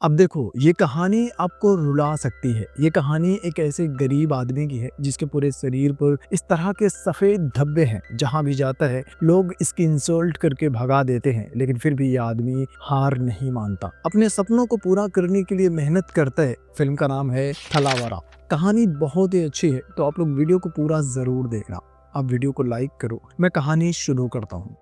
अब देखो, ये कहानी आपको रुला सकती है। ये कहानी एक ऐसे गरीब आदमी की है जिसके पूरे शरीर पर इस तरह के सफेद धब्बे हैं। जहां भी जाता है लोग इसकी इंसल्ट करके भगा देते हैं, लेकिन फिर भी ये आदमी हार नहीं मानता। अपने सपनों को पूरा करने के लिए मेहनत करता है। फिल्म का नाम है थलावरा। कहानी बहुत ही अच्छी है, तो आप लोग वीडियो को पूरा जरूर देखना। अब वीडियो को लाइक करो। मैं कहानी शुरू करता हूँ।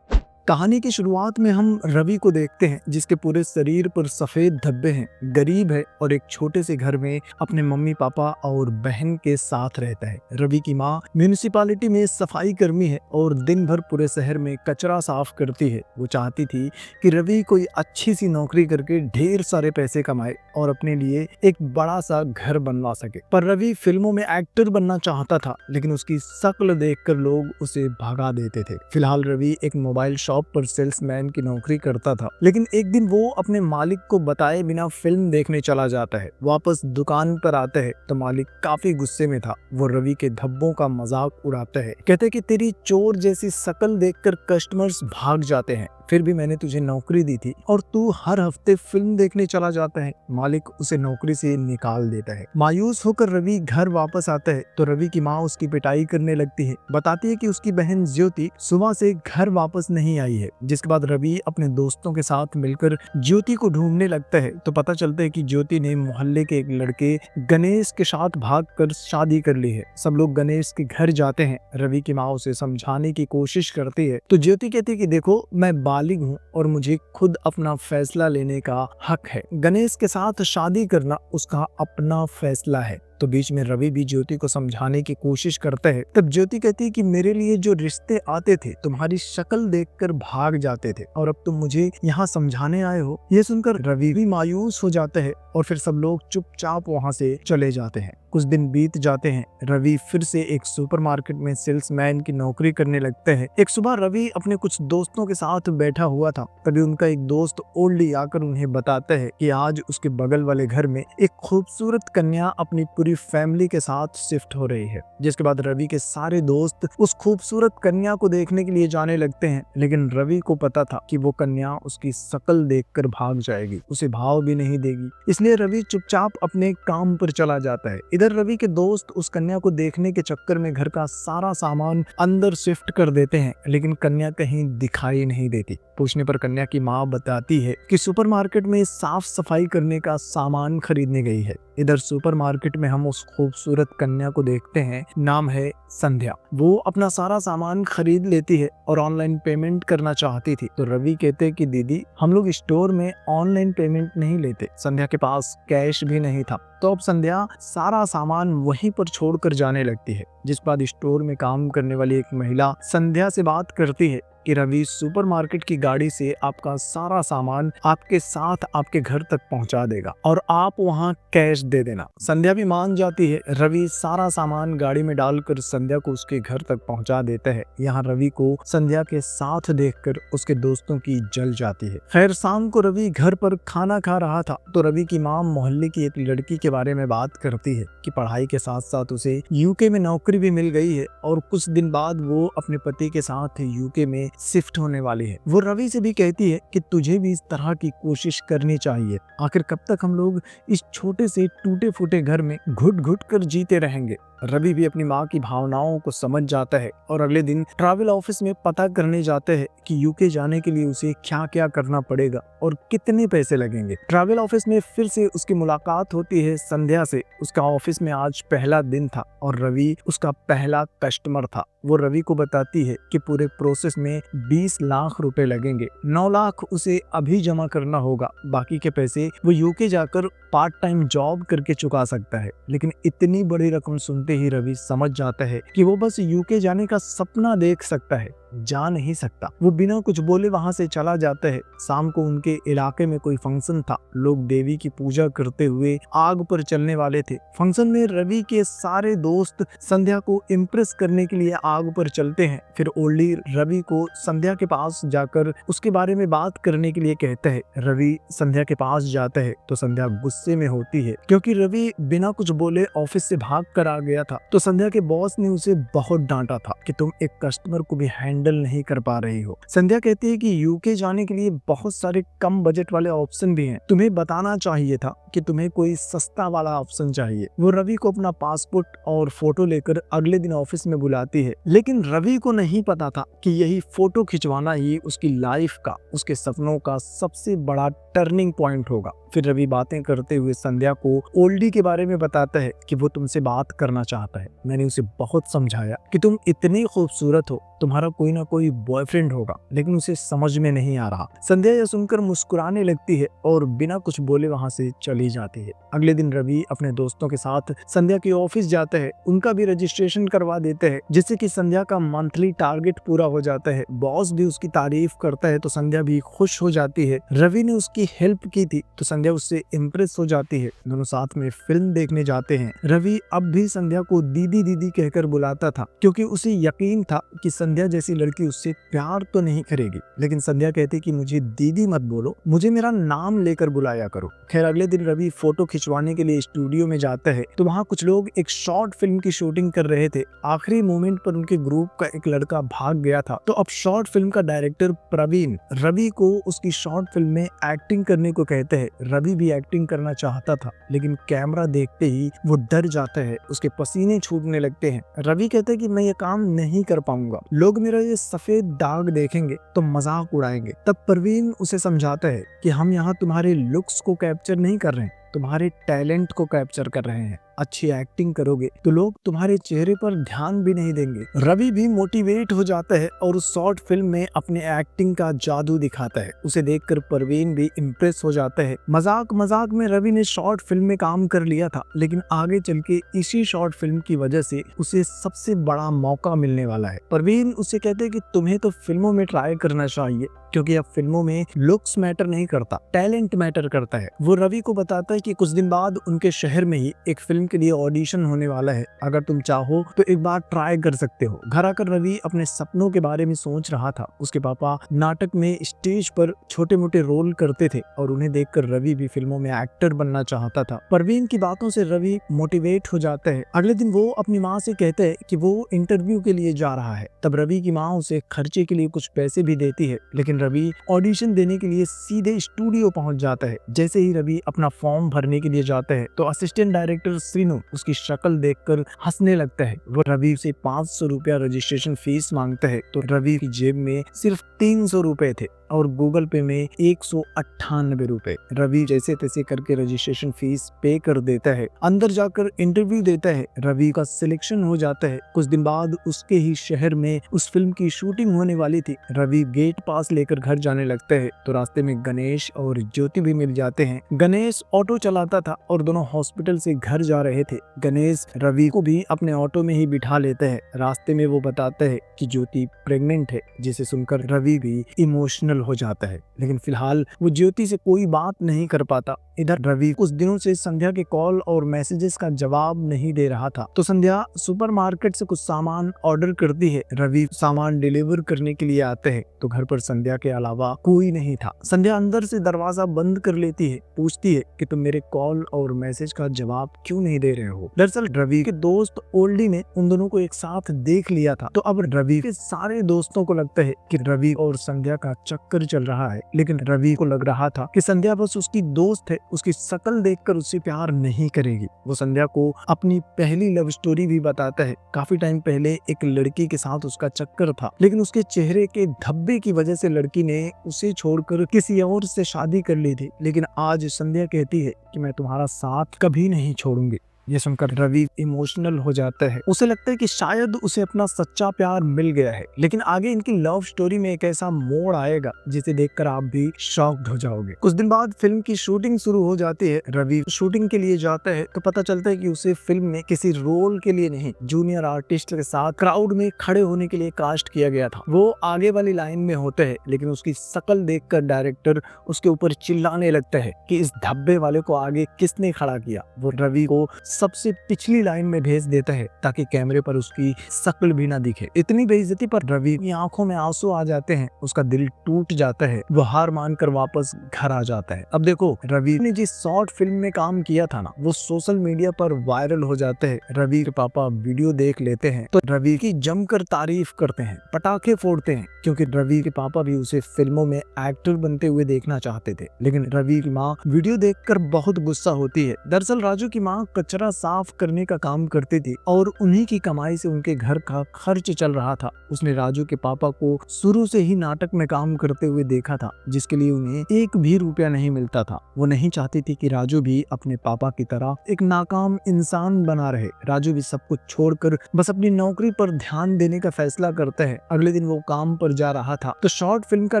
कहानी की शुरुआत में हम रवि को देखते हैं, जिसके पूरे शरीर पर सफेद धब्बे हैं। गरीब है और एक छोटे से घर में अपने मम्मी पापा और बहन के साथ रहता है। रवि की माँ म्यूनिसिपालिटी में सफाई कर्मी है और दिन भर पूरे शहर में कचरा साफ करती है। वो चाहती थी कि रवि कोई अच्छी सी नौकरी करके ढेर सारे पैसे कमाए और अपने लिए एक बड़ा सा घर बनवा सके। पर रवि फिल्मों में एक्टर बनना चाहता था, लेकिन उसकी शक्ल देखकर लोग उसे भगा देते थे। फिलहाल रवि एक मोबाइल शॉप पर सेल्समैन की नौकरी करता था, लेकिन एक दिन वो अपने मालिक को बताए बिना फिल्म देखने चला जाता है। वापस दुकान पर आता है तो मालिक काफी गुस्से में था। वो रवि के धब्बों का मजाक उड़ाता है, कहते कि तेरी चोर जैसी शक्ल देखकर कस्टमर्स भाग जाते हैं, फिर भी मैंने तुझे नौकरी दी थी और तू हर हफ्ते फिल्म देखने चला जाता है। मालिक उसे नौकरी से निकाल देता है। मायूस होकर रवि घर वापस आता है तो रवि की माँ उसकी पिटाई करने लगती है। बताती है कि उसकी बहन ज्योति सुबह से घर वापस नहीं आई है। जिसके बाद रवि अपने दोस्तों के साथ मिलकर ज्योति को ढूंढने लगता है, तो पता चलता है कि ज्योति ने मोहल्ले के एक लड़के गणेश के साथ भागकर शादी कर ली है। सब लोग गणेश के घर जाते हैं। रवि की माँ उसे समझाने की कोशिश करती है, तो ज्योति कहती है कि देखो, मैं बालिग हूँ और मुझे खुद अपना फैसला लेने का हक है। गणेश के साथ शादी करना उसका अपना फैसला है। तो बीच में रवि भी ज्योति को समझाने की कोशिश करता है। तब ज्योति कहती है कि मेरे लिए जो रिश्ते आते थे तुम्हारी शक्ल देखकर भाग जाते थे, और अब तुम मुझे यहाँ समझाने आए हो। ये सुनकर रवि भी मायूस हो जाता है और फिर सब लोग चुपचाप वहाँ से चले जाते हैं। कुछ दिन बीत जाते हैं। रवि फिर से एक सुपरमार्केट में सेल्समैन की नौकरी करने लगते हैं। एक सुबह रवि अपने कुछ दोस्तों के साथ बैठा हुआ था, तभी उनका एक दोस्त ओल्डी आकर उन्हें बताता है कि आज उसके बगल वाले घर में एक खूबसूरत कन्या अपनी पूरी फैमिली के साथ शिफ्ट हो रही है। जिसके बाद रवि के सारे दोस्त उस खूबसूरत कन्या को देखने के लिए जाने लगते हैं, लेकिन रवि को पता था कि वो कन्या उसकी शक्ल देखकर भाग जाएगी, उसे भाव भी नहीं देगी। इसलिए रवि चुपचाप अपने काम पर चला जाता है। इधर रवि के दोस्त उस कन्या को देखने के चक्कर में घर का सारा सामान अंदर शिफ्ट कर देते हैं, लेकिन कन्या कहीं दिखाई नहीं देती। पूछने पर कन्या की माँ बताती है कि सुपरमार्केट में साफ सफाई करने का सामान खरीदने गई है। इधर सुपरमार्केट में हम उस खूबसूरत कन्या को देखते हैं, नाम है संध्या। वो अपना सारा सामान खरीद लेती है और ऑनलाइन पेमेंट करना चाहती थी। तो रवि कहते कि दीदी, हम लोग स्टोर में ऑनलाइन पेमेंट नहीं लेते। संध्या के पास कैश भी नहीं था। तो अब संध्या सारा सामान वहीं पर छोड़कर जाने लगती है। जिस बाद स्टोर में काम करने वाली एक महिला संध्या से बात करती है कि रवि सुपरमार्केट की गाड़ी से आपका सारा सामान आपके साथ आपके घर तक पहुंचा देगा और आप वहां कैश दे देना। संध्या भी मान जाती है। रवि सारा सामान गाड़ी में डालकर संध्या को उसके घर तक पहुंचा देता है। यहाँ रवि को संध्या के साथ देखकर उसके दोस्तों की जल जाती है। खैर, शाम को रवि घर पर खाना खा रहा था तो रवि की माँ मोहल्ले की एक लड़की के बारे में बात करती है कि पढ़ाई के साथ साथ उसे यूके में नौकरी भी मिल गई है और कुछ दिन बाद वो अपने पति के साथ यूके में शिफ्ट होने वाली है। वो रवि से भी कहती है कि तुझे भी इस तरह की कोशिश करनी चाहिए। आखिर कब तक हम लोग इस छोटे से टूटे फूटे घर में घुट घुट कर जीते रहेंगे। रवि भी अपनी माँ की भावनाओं को समझ जाता है और अगले दिन ट्रैवल ऑफिस में पता करने जाते हैं कि यूके जाने के लिए उसे क्या क्या करना पड़ेगा और कितने पैसे लगेंगे। ट्रैवल ऑफिस में फिर से उसकी मुलाकात होती है संध्या से। उसका ऑफिस में आज पहला दिन था और रवि उसका पहला कस्टमर था। वो रवि को बताती है कि पूरे प्रोसेस में 20 लाख रुपए लगेंगे। 9 लाख उसे अभी जमा करना होगा, बाकी के पैसे वो यूके जाकर पार्ट टाइम जॉब करके चुका सकता है। लेकिन इतनी बड़ी रकम सुनते ही रवि समझ जाता है कि वो बस यूके जाने का सपना देख सकता है, जा नहीं सकता। वो बिना कुछ बोले वहां से चला जाता है। शाम को उनके इलाके में कोई फंक्शन था। लोग देवी की पूजा करते हुए आग पर चलने वाले थे। फंक्शन में रवि के सारे दोस्त संध्या को इम्प्रेस करने के लिए आग पर चलते हैं। फिर ओल्डी रवि को संध्या के पास जाकर उसके बारे में बात करने के लिए कहता है। रवि संध्या के पास जाता है तो संध्या गुस्से में होती है, क्योंकि रवि बिना कुछ बोले ऑफिस से भाग कर आ गया था। तो संध्या के बॉस ने उसे बहुत डांटा था कि तुम एक कस्टमर को भी हैंडल हैंडल नहीं कर पा रही हो। संध्या कहती है कि यूके जाने के लिए बहुत सारे कम बजट वाले ऑप्शन भी हैं, तुम्हें बताना चाहिए था कि तुम्हें कोई सस्ता वाला ऑप्शन चाहिए। वो रवि को अपना पासपोर्ट और फोटो लेकर अगले दिन ऑफिस में बुलाती है, लेकिन रवि को नहीं पता था कि यही फोटो खिंचवाना ही उसकी लाइफ का, उसके सपनों का सबसे बड़ा टर्निंग पॉइंट होगा। फिर रवि बातें करते हुए संध्या को ओल्डी के बारे में बताता है कि वो तुमसे बात करना चाहता है। मैंने उसे बहुत समझाया कि तुम इतनी खूबसूरत हो, तुम्हारा कोई ना कोई बॉयफ्रेंड होगा, लेकिन उसे समझ में नहीं आ रहा। संध्या यह सुनकर मुस्कुराने लगती है और बिना कुछ बोले वहां से चली जाती है। अगले दिन रवि अपने दोस्तों के साथ संध्या के ऑफिस जाता है, उनका भी रजिस्ट्रेशन करवा देते हैं, जिससे कि संध्या का मंथली टारगेट पूरा हो जाता है। बॉस भी उसकी तारीफ करता है तो संध्या भी खुश हो जाती है। रवि ने उसकी हेल्प की थी तो संध्या उससे इम्प्रेस हो जाती है। दोनों साथ में फिल्म देखने जाते हैं। रवि अब भी संध्या को दीदी दीदी कहकर बुलाता था, क्योंकि उसे यकीन था कि संध्या जैसी लड़की उससे प्यार तो नहीं करेगी। लेकिन संध्या कहती कि मुझे दीदी मत बोलो, मुझे मेरा नाम लेकर बुलाया करो। खैर अगले दिन रवि फोटो खिंचवाने के लिए स्टूडियो में जाता है तो वहाँ कुछ लोग एक शॉर्ट फिल्म की शूटिंग कर रहे थे। आखिरी मोमेंट पर उनके ग्रुप का एक लड़का भाग गया था, तो अब शॉर्ट फिल्म का डायरेक्टर प्रवीण रवि को उसकी शॉर्ट फिल्म में एक्टिंग करने को कहते हैं। रवि भी एक्टिंग करना चाहता था, लेकिन कैमरा देखते ही वो डर जाता है, उसके पसीने छूटने लगते हैं। रवि कहता है कि मैं ये काम नहीं कर पाऊंगा, लोग मेरा ये सफेद दाग देखेंगे तो मजाक उड़ाएंगे। तब प्रवीण उसे समझाता है कि हम यहाँ तुम्हारे लुक्स को कैप्चर नहीं कर रहे हैं, तुम्हारे टैलेंट को कैप्चर कर रहे हैं। अच्छी एक्टिंग करोगे तो लोग तुम्हारे चेहरे पर ध्यान भी नहीं देंगे। रवि भी मोटिवेट हो जाता है और उस शॉर्ट फिल्म में अपने एक्टिंग का जादू दिखाता है। उसे देखकर प्रवीण भी इम्प्रेस हो जाता है। मजाक मजाक में रवि ने शॉर्ट फिल्म में काम कर लिया था, लेकिन आगे चल के इसी शॉर्ट फिल्म की वजह से उसे सबसे बड़ा मौका मिलने वाला है। प्रवीण उसे कहते हैं कि तुम्हें तो फिल्मों में ट्राई करना चाहिए, क्योंकि अब फिल्मों में लुक्स मैटर नहीं करता, टैलेंट मैटर करता है। वो रवि को बताता है कि कुछ दिन बाद उनके शहर में ही एक फिल्म के लिए ऑडिशन होने वाला है, अगर तुम चाहो तो एक बार ट्राई कर सकते हो। घर आकर रवि अपने सपनों के बारे में सोच रहा था। उसके पापा नाटक में स्टेज पर छोटे मोटे रोल करते थे और उन्हें देखकर रवि भी फिल्मों में एक्टर बनना चाहता था। प्रवीण की बातों से रवि मोटिवेट हो जाता है। अगले दिन वो अपनी माँ से कहता है कि वो इंटरव्यू के लिए जा रहा है। तब रवि की माँ उसे खर्चे के लिए कुछ पैसे भी देती है, लेकिन रवि ऑडिशन देने के लिए सीधे स्टूडियो पहुंच जाता है। जैसे ही रवि अपना फॉर्म भरने के लिए जाता है तो असिस्टेंट डायरेक्टर श्रीनु उसकी शक्ल देखकर हंसने लगता है। वो रवि से 500 रुपया रजिस्ट्रेशन फीस मांगता है, तो रवि की जेब में सिर्फ 300 रुपए थे और गूगल पे में 198 रुपए। रवि जैसे तैसे करके रजिस्ट्रेशन फीस पे कर देता है। अंदर जाकर इंटरव्यू देता है। रवि का सिलेक्शन हो जाता है। कुछ दिन बाद उसके ही शहर में उस फिल्म की शूटिंग होने वाली थी। रवि गेट पास लेकर घर जाने लगता है तो रास्ते में गणेश और ज्योति भी मिल जाते हैं। गणेश ऑटो चलाता था और दोनों हॉस्पिटल से घर जा रहे थे। गणेश रवि को भी अपने ऑटो में ही बिठा लेता है। रास्ते में वो बताता है कि ज्योति प्रेग्नेंट है, जिसे सुनकर रवि भी इमोशनल हो जाता है, लेकिन फिलहाल वो ज्योति से कोई बात नहीं कर पाता। इधर रवि कुछ दिनों से संध्या के कॉल और मैसेजेस का जवाब नहीं दे रहा था, तो संध्या सुपरमार्केट से कुछ सामान ऑर्डर करती है। रवि सामान डिलीवर करने के लिए आते हैं तो घर पर संध्या के अलावा कोई नहीं था। संध्या अंदर से दरवाजा बंद कर लेती है, पूछती है कि तुम मेरे कॉल और मैसेज का जवाब क्यों नहीं दे रहे हो। दरअसल रवि के दोस्त ओल्डी ने उन दोनों को एक साथ देख लिया था, तो अब रवि के सारे दोस्तों को लगता है कि रवि और संध्या का चक्कर चल रहा है, लेकिन रवि को लग रहा था कि संध्या बस उसकी दोस्त है, उसकी शक्ल देखकर उससे प्यार नहीं करेगी। वो संध्या को अपनी पहली लव स्टोरी भी बताता है। काफी टाइम पहले एक लड़की के साथ उसका चक्कर था, लेकिन उसके चेहरे के धब्बे की वजह से लड़की ने उसे छोड़कर किसी और से शादी कर ली थी। लेकिन आज संध्या कहती है कि मैं तुम्हारा साथ कभी नहीं छोड़ूंगी। ये सुनकर रवि इमोशनल हो जाता है। उसे लगता है कि शायद उसे अपना सच्चा प्यार मिल गया है, लेकिन आगे इनकी लव स्टोरी में एक ऐसा मोड़ आएगा जिसे देखकर आप भी शॉक्ड हो जाओगे। कुछ दिन बाद फिल्म की शूटिंग शुरू हो जाती है। रवि शूटिंग के लिए जाता है तो पता चलता है कि उसे फिल्म में किसी रोल के लिए नहीं, जूनियर आर्टिस्ट के साथ क्राउड में खड़े होने के लिए कास्ट किया गया था। वो आगे वाली लाइन में होता है, लेकिन उसकी शक्ल देखकर डायरेक्टर उसके ऊपर चिल्लाने लगता है कि इस धब्बे वाले को आगे किसने खड़ा किया। वो रवि को सबसे पिछली लाइन में भेज देता है ताकि कैमरे पर उसकी शक्ल भी ना दिखे। इतनी बेइज्जती पर रवि की आंखों में आंसू आ जाते हैं, उसका दिल टूट जाता है, वो हार मानकर वापस घर आ जाता है। अब देखो, रवि ने जिस शॉर्ट फिल्म में काम किया था ना, वो सोशल मीडिया पर वायरल हो जाते हैं। रवि के पापा वीडियो देख लेते हैं तो रवि की जमकर तारीफ करते हैं, पटाखे फोड़ते हैं, क्योंकि रवि के पापा भी उसे फिल्मों में एक्टर बनते हुए देखना चाहते थे। लेकिन रवि की माँ वीडियो देखकर बहुत गुस्सा होती है। दरअसल राजू की माँ कचरा साफ करने का काम करती थी और उन्हीं की कमाई से उनके घर का खर्च चल रहा था। उसने राजू के पापा को शुरू से ही नाटक में काम करते हुए देखा था, जिसके लिए उन्हें एक भी रुपया नहीं मिलता था। वो नहीं चाहती थी कि राजू भी अपने पापा की तरह एक नाकाम इंसान बना रहे। राजू भी सब कुछ छोड़कर बस अपनी नौकरी पर ध्यान देने का फैसला करता है। अगले दिन वो काम पर जा रहा था तो शॉर्ट फिल्म का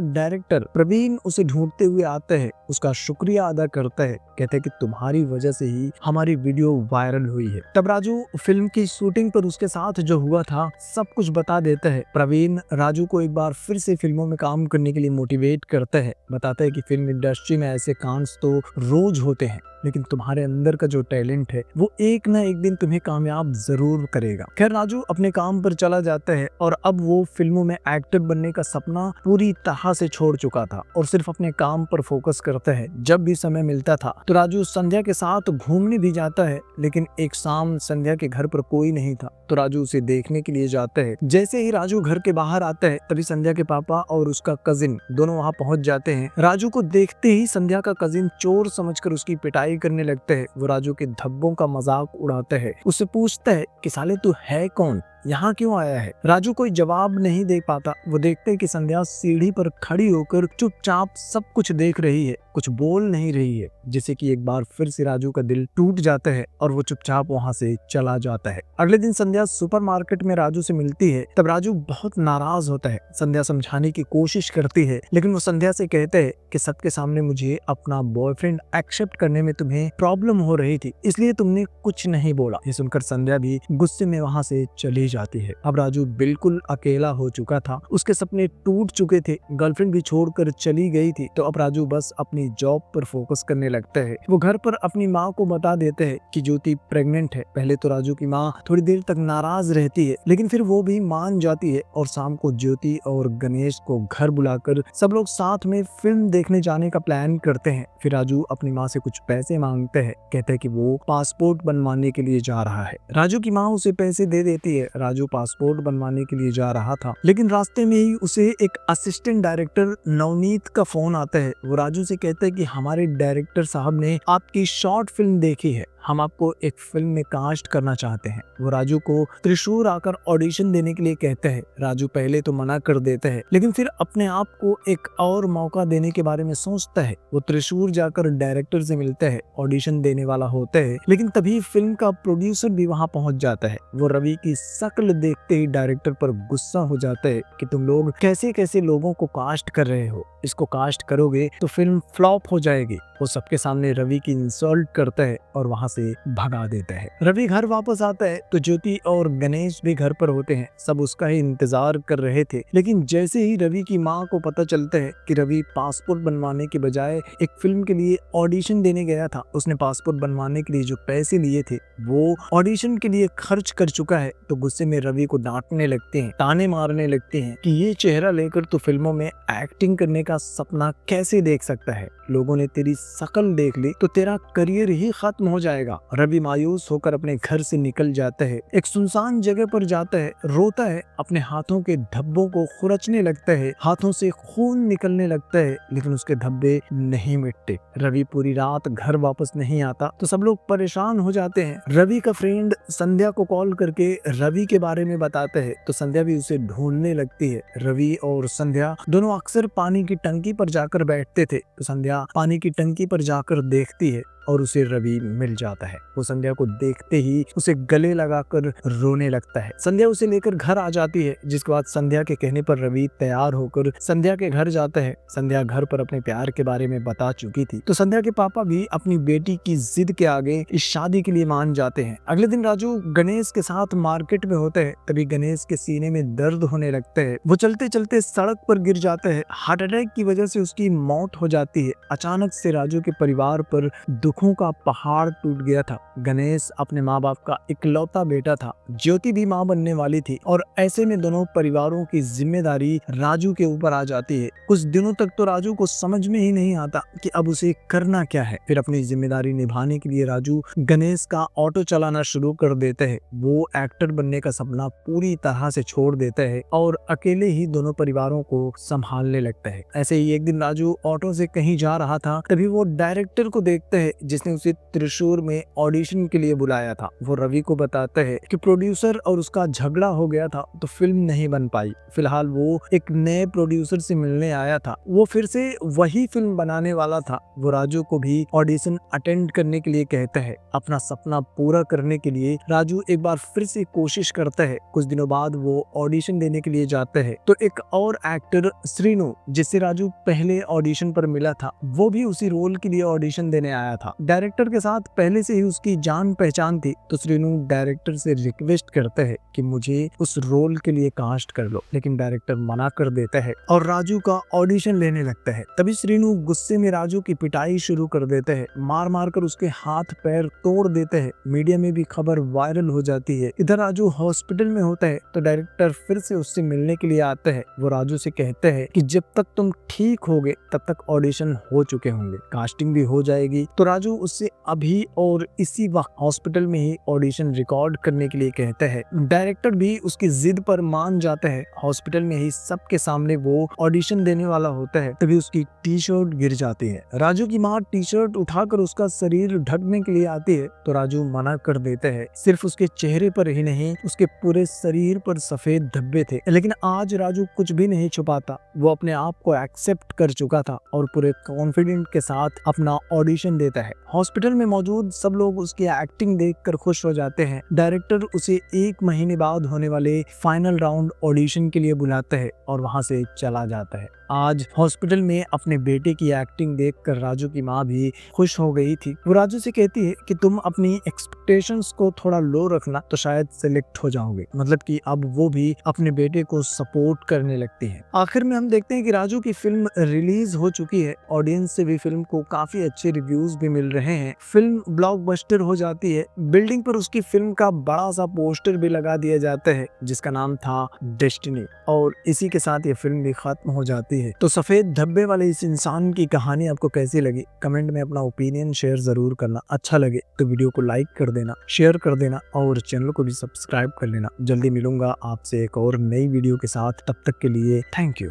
डायरेक्टर प्रवीण उसे ढूंढते हुए आता है, उसका शुक्रिया अदा करता है, कहते हैं कि तुम्हारी वजह से ही हमारी वीडियो वायरल हुई है। तब राजू फिल्म की शूटिंग पर उसके साथ जो हुआ था सब कुछ बता देता है। प्रवीण राजू को एक बार फिर से फिल्मों में काम करने के लिए मोटिवेट करता है, बताता है कि फिल्म इंडस्ट्री में ऐसे कांड्स तो रोज होते हैं, लेकिन तुम्हारे अंदर का जो टैलेंट है वो एक ना एक दिन तुम्हें कामयाब जरूर करेगा। खैर राजू अपने काम पर चला जाता है और अब वो फिल्मों में एक्टर बनने का सपना पूरी तरह से छोड़ चुका था और सिर्फ अपने काम पर फोकस करता है। जब भी समय मिलता था तो राजू संध्या के साथ घूमने भी जाता है, लेकिन एक शाम संध्या के घर पर कोई नहीं था तो राजू उसे देखने के लिए जाता है। जैसे ही राजू घर के बाहर आता है तभी संध्या के पापा और उसका कजिन दोनों वहाँ पहुंच जाते हैं। राजू को देखते ही संध्या का कजिन चोर समझकर उसकी पिटाई करने लगता है। वो राजू के धब्बों का मजाक उड़ाता है, उससे पूछता है कि साले तू है कौन, यहाँ क्यों आया है। राजू कोई जवाब नहीं दे पाता। वो देखते हैं कि संध्या सीढ़ी पर खड़ी होकर चुपचाप सब कुछ देख रही है, कुछ बोल नहीं रही है, जिससे कि एक बार फिर से राजू का दिल टूट जाता है और वो चुपचाप वहाँ से चला जाता है। अगले दिन संध्या सुपरमार्केट में राजू से मिलती है। तब राजू बहुत नाराज होता है। संध्या समझाने की कोशिश करती है, लेकिन वो संध्या से कहते हैं कि सबके सामने मुझे अपना बॉयफ्रेंड एक्सेप्ट करने में तुम्हें प्रॉब्लम हो रही थी, इसलिए तुमने कुछ नहीं बोला। ये सुनकर संध्या भी गुस्से में वहाँ से चली जाती है। अब राजू बिल्कुल अकेला हो चुका था, उसके सपने टूट चुके थे, गर्लफ्रेंड भी छोड़कर चली गई थी। तो अब राजू बस अपनी जॉब पर फोकस करने लगता है। वो घर पर अपनी माँ को बता देते हैं कि ज्योति प्रेग्नेंट है। पहले तो राजू की माँ थोड़ी देर तक नाराज रहती है, लेकिन फिर वो भी मान जाती है और शाम को ज्योति और गणेश को घर बुलाकर सब लोग साथ में फिल्म देखने जाने का प्लान करते हैं। फिर राजू अपनी माँ से कुछ पैसे मांगते हैं, कहते हैं कि वो पासपोर्ट बनवाने के लिए जा रहा है। राजू की माँ उसे पैसे दे देती है। राजू पासपोर्ट बनवाने के लिए जा रहा था, लेकिन रास्ते में ही उसे एक असिस्टेंट डायरेक्टर नवनीत का फोन आता है। वो राजू से कहता है कि हमारे डायरेक्टर साहब ने आपकी शॉर्ट फिल्म देखी है, हम आपको एक फिल्म में कास्ट करना चाहते हैं। वो राजू को त्रिशूर आकर ऑडिशन देने के लिए कहते हैं। राजू पहले तो मना कर देता है, लेकिन फिर अपने आप को एक और मौका देने के बारे में सोचता है। वो त्रिशूर जाकर डायरेक्टर से मिलता है, ऑडिशन देने वाला होता है, लेकिन तभी फिल्म का प्रोड्यूसर भी वहाँ पहुँच जाता है। वो रवि की शक्ल देखते ही डायरेक्टर पर गुस्सा हो जाता है कि तुम लोग कैसे कैसे लोगों को कास्ट कर रहे हो, इसको कास्ट करोगे तो फिल्म फ्लॉप हो जाएगी। वो सबके सामने रवि की इंसल्ट करता है और वहाँ से भगा देता है। रवि घर वापस आता है तो ज्योति और गणेश भी घर पर होते हैं। सब उसका ही इंतजार कर रहे थे, लेकिन जैसे ही रवि की माँ को पता चलता है कि रवि पासपोर्ट बनवाने के बजाय एक फिल्म के लिए ऑडिशन देने गया था, उसने पासपोर्ट बनवाने के लिए जो पैसे लिए थे वो ऑडिशन के लिए खर्च कर चुका है, तो गुस्से में रवि को डांटने लगते हैं, ताने मारने लगते हैं कि ये चेहरा लेकर तू फिल्मों में एक्टिंग करने का सपना कैसे देख सकता है, लोगों ने तेरी शक्ल देख ली तो तेरा करियर ही खत्म हो जाएगा। रवि मायूस होकर अपने घर से निकल जाता है, एक सुनसान जगह पर जाता है, रोता है, अपने हाथों के धब्बों को खुरचने लगता है, हाथों से खून निकलने लगता है, लेकिन उसके धब्बे नहीं मिटते। रवि पूरी रात घर वापस नहीं आता तो सब लोग परेशान हो जाते हैं। रवि का फ्रेंड संध्या को कॉल करके रवि के बारे में बताते हैं तो संध्या भी उसे ढूंढने लगती है। रवि और संध्या दोनों अक्सर पानी की टंकी पर जाकर बैठते थे, तो संध्या पानी की टंकी पर जाकर देखती है और उसे रवि मिल जाता है। वो संध्या को देखते ही उसे गले लगाकर रोने लगता है। संध्या उसे लेकर घर आ जाती है, जिसके बाद संध्या के कहने पर रवि तैयार होकर संध्या के घर जाता है। संध्या घर पर अपने प्यार के बारे में बता चुकी थी, तो संध्या के पापा भी अपनी बेटी की जिद के आगे इस शादी के लिए मान जाते हैं। अगले दिन राजू गणेश के साथ मार्केट में होते हैं, तभी गणेश के सीने में दर्द होने लगता है। वो चलते चलते सड़क पर गिर जाता है, हार्ट अटैक की वजह से उसकी मौत हो जाती है। अचानक से राजू के परिवार पर दुखों का पहाड़ टूट गया था। गणेश अपने माँ बाप का इकलौता बेटा था, ज्योति भी माँ बनने वाली थी और ऐसे में दोनों परिवारों की जिम्मेदारी राजू के ऊपर आ जाती है। कुछ दिनों तक तो राजू को समझ में ही नहीं आता कि अब उसे करना क्या है। फिर अपनी जिम्मेदारी निभाने के लिए राजू गणेश का ऑटो चलाना शुरू कर देते हैं। वो एक्टर बनने का सपना पूरी तरह से छोड़ देता है और अकेले ही दोनों परिवारों को संभालने लगता है। ऐसे ही एक दिन राजू ऑटो से कहीं जा रहा था, तभी वो डायरेक्टर को देखता है जिसने उसे त्रिशूर में ऑडिशन के लिए बुलाया था। वो रवि को बताता है कि प्रोड्यूसर और उसका झगड़ा हो गया था तो फिल्म नहीं बन पाई। फिलहाल वो एक नए प्रोड्यूसर से मिलने आया था, वो फिर से वही फिल्म बनाने वाला था। वो राजू को भी ऑडिशन अटेंड करने के लिए कहता है। अपना सपना पूरा करने के लिए राजू एक बार फिर से कोशिश करता है। कुछ दिनों बाद वो ऑडिशन देने के लिए जाता है तो एक और एक्टर श्रीनु, जिससे राजू पहले ऑडिशन पर मिला था, वो भी उसी रोल के लिए ऑडिशन देने आया था। डायरेक्टर के साथ पहले से ही उसकी जान पहचान थी तो श्रीनु डायरेक्टर से रिक्वेस्ट करता है कि मुझे उस रोल के लिए कास्ट कर लो, लेकिन डायरेक्टर मना कर देता है और राजू का ऑडिशन लेने लगता है। तभी श्रीनु गुस्से में राजू की पिटाई शुरू कर देते हैं, मार मार कर उसके हाथ पैर तोड़ देते हैं। मीडिया में भी खबर वायरल हो जाती है। इधर राजू हॉस्पिटल में होता है तो डायरेक्टर फिर से उससे मिलने के लिए आता है। वो राजू से कहते हैं कि जब तक तुम ठीक होगे तब तक ऑडिशन हो चुके होंगे, कास्टिंग भी हो जाएगी। तो राजू उससे अभी और इसी वक्त हॉस्पिटल में ही ऑडिशन रिकॉर्ड करने के लिए कहता है। डायरेक्टर भी उसकी जिद पर मान जाता है। हॉस्पिटल में ही सबके सामने वो ऑडिशन देने वाला होता है, तभी उसकी टी शर्ट गिर जाती है। राजू की माँ टी शर्ट उठाकर उसका शरीर ढकने के लिए आती है तो राजू मना कर देता है। सिर्फ उसके चेहरे पर ही नहीं, उसके पूरे शरीर पर सफेद धब्बे थे। लेकिन आज राजू कुछ भी नहीं छुपाता, वो अपने आप को एक्सेप्ट कर चुका था और पूरे कॉन्फिडेंट के साथ अपना ऑडिशन देता है। हॉस्पिटल में मौजूद सब लोग उसकी एक्टिंग देखकर खुश हो जाते हैं। डायरेक्टर उसे 1 महीने बाद होने वाले फाइनल राउंड ऑडिशन के लिए बुलाता है और वहां से चला जाता है। आज हॉस्पिटल में अपने बेटे की एक्टिंग देखकर राजू की माँ भी खुश हो गई थी। वो राजू से कहती है कि तुम अपनी एक्सपेक्टेशंस को थोड़ा लो रखना तो शायद सिलेक्ट हो जाओगे। मतलब कि अब वो भी अपने बेटे को सपोर्ट करने लगती है। आखिर में हम देखते हैं कि राजू की फिल्म रिलीज हो चुकी है। ऑडियंस से भी फिल्म को काफी अच्छे रिव्यूज भी मिल रहे हैं। फिल्म ब्लॉकबस्टर हो जाती है। बिल्डिंग पर उसकी फिल्म का बड़ा सा पोस्टर भी लगा दिया जाता है जिसका नाम था डेस्टिनी, और इसी के साथ ये फिल्म भी खत्म हो जाती है। तो सफेद धब्बे वाले इस इंसान की कहानी आपको कैसी लगी, कमेंट में अपना ओपिनियन शेयर जरूर करना। अच्छा लगे तो वीडियो को लाइक कर देना, शेयर कर देना और चैनल को भी सब्सक्राइब कर लेना। जल्दी मिलूंगा आपसे एक और नई वीडियो के साथ, तब तक के लिए थैंक यू।